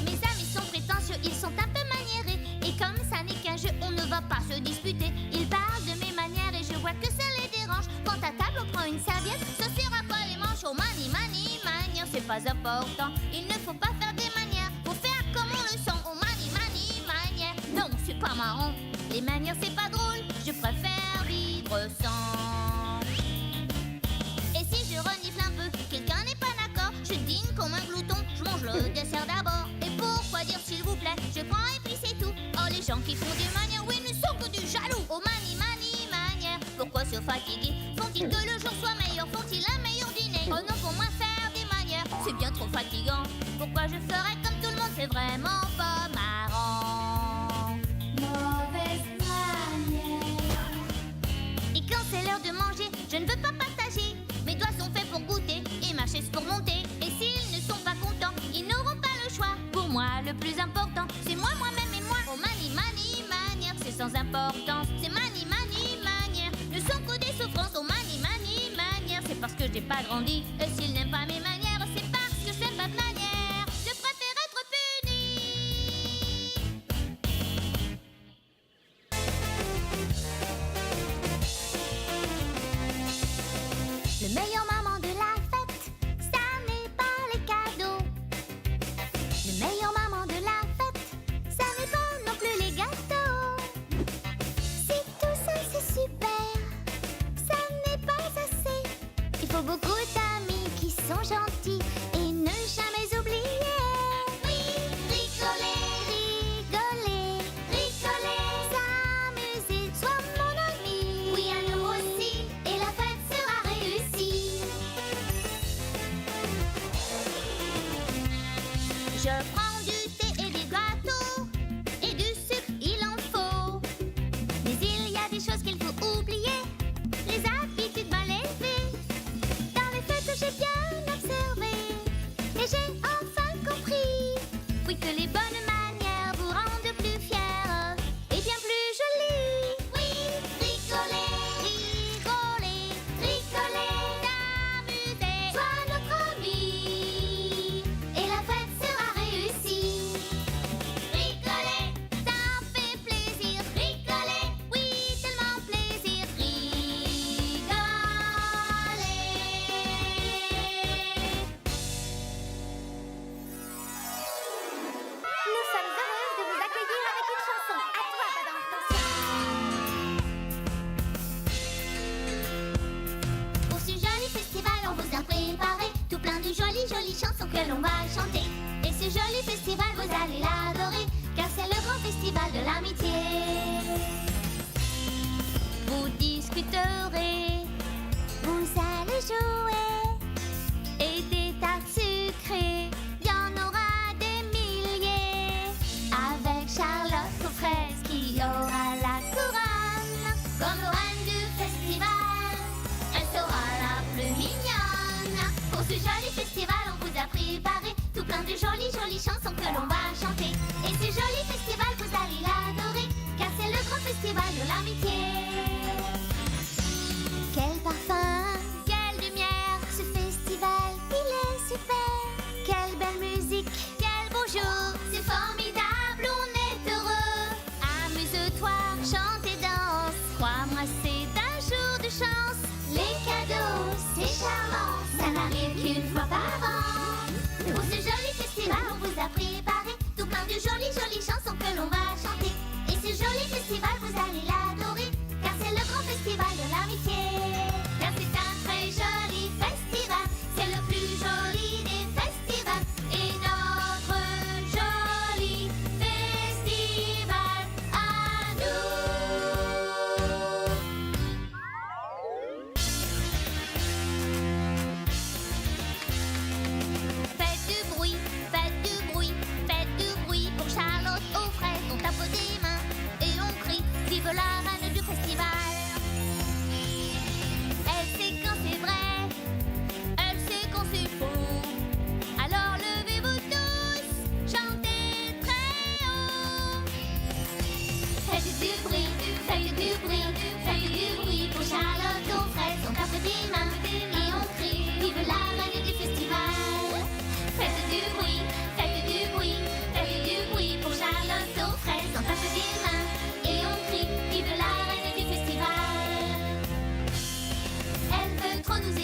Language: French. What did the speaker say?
Mes amis sont prétentieux, ils sont un peu maniérés. Et comme ça n'est qu'un jeu, on ne va pas se disputer. Ils parlent de mes manières et je vois que ça les dérange. Quand à table on prend une serviette, se serra pas les manches. Oh mani mani manière, c'est pas important. Il ne faut pas faire des manières, faut faire comme on le sent. Oh mani mani manière, non c'est pas marrant. Les manières c'est pas drôle, je préfère vivre sans. Et si je renifle un peu, quelqu'un n'est pas d'accord, je dîne comme un glouton, je mange le dessert d'abord. Et pourquoi dire s'il vous plaît, je prends et puis c'est tout. Oh les gens qui font des manières, oui ne sont que du jaloux. Oh mani mani manière, pourquoi se fatiguer? Font-ils que le jour soit meilleur? Font-ils un meilleur dîner? Oh non, pour moi faire des manières, c'est bien trop fatigant. Pourquoi je ferais comme tout le monde? C'est vraiment pas marrant. Mauvaise manière. Et quand c'est l'heure de manger, je ne veux pas partager. Mes doigts sont faits pour goûter et ma chaise pour monter. Et s'ils ne sont pas contents, ils n'auront pas le choix. Pour moi, le plus important, c'est moi, moi-même et moi. Oh mani mani manière, c'est sans importance. C'est mani mani manière, ne sont que des souffrances. Oh mani mani manière, c'est parce que j'ai pas grandi. Et s'ils n'aiment pas mes manières, c'est parce que j'aime pas de manière. Je préfère être punie. Le meilleur moment de la fête, ça n'est pas les cadeaux. Le meilleur moment de la fête, ça n'est pas non plus les gâteaux. Si tout ça c'est super, ça n'est pas assez. Il faut beaucoup d'amis qui sont gentils et ne jamais oublier. Oui, rigoler, rigoler, rigoler, s'amuser, sois mon ami. Oui, à nous aussi, et la fête sera réussie. Je prends du thé et des gâteaux, et du sucre, il en faut. Mais il y a des choses qu'il faut oublier, les habitudes mal élevées. Dans les fêtes, j'ai bien observé, et j'ai enfin compris. Oui, que les bonnes manières vous rendent plus fiers et bien plus jolis. Oui, rigoler, rigoler, rigoler, s'amuser, sois notre ami, et la fête sera réussie. Rigoler, ça fait plaisir. Rigoler, oui, tellement plaisir. Rigoler. Nous sommes heureuses de vous accueillir avec une chanson. À toi, Badam, attention. Pour ce joli festival, on vous a préparé tout plein de jolies chansons que l'on va chanter. Et ce joli festival, vous allez l'adorer, car c'est le grand festival de l'amitié. Vous discuterez, vous allez jouer, et des tartes sucrées, il y en aura des milliers. Avec Charlotte aux fraises qui aura la couronne, comme reine du festival, elle sera la plus mignonne. Pour ce joli festival, on vous a préparé tout plein de jolies chansons que l'on va chanter. Et ce joli festival, vous allez l'adorer, car c'est le grand festival de l'amitié. Quel parfum, quelle lumière, ce festival, il est super. Quelle belle musique, quel beau jour, c'est formidable, on est heureux. Amuse-toi, chante et danse, crois-moi c'est un jour de chance. Les cadeaux, c'est charmant, ça n'arrive qu'une fois par an. Pour ce joli festival, on vous a préparé tout plein de jolies chansons que l'on va chanter. Et ce joli festival, vous allez l'adorer, car c'est le grand festival de l'amitié. Car c'est trop nous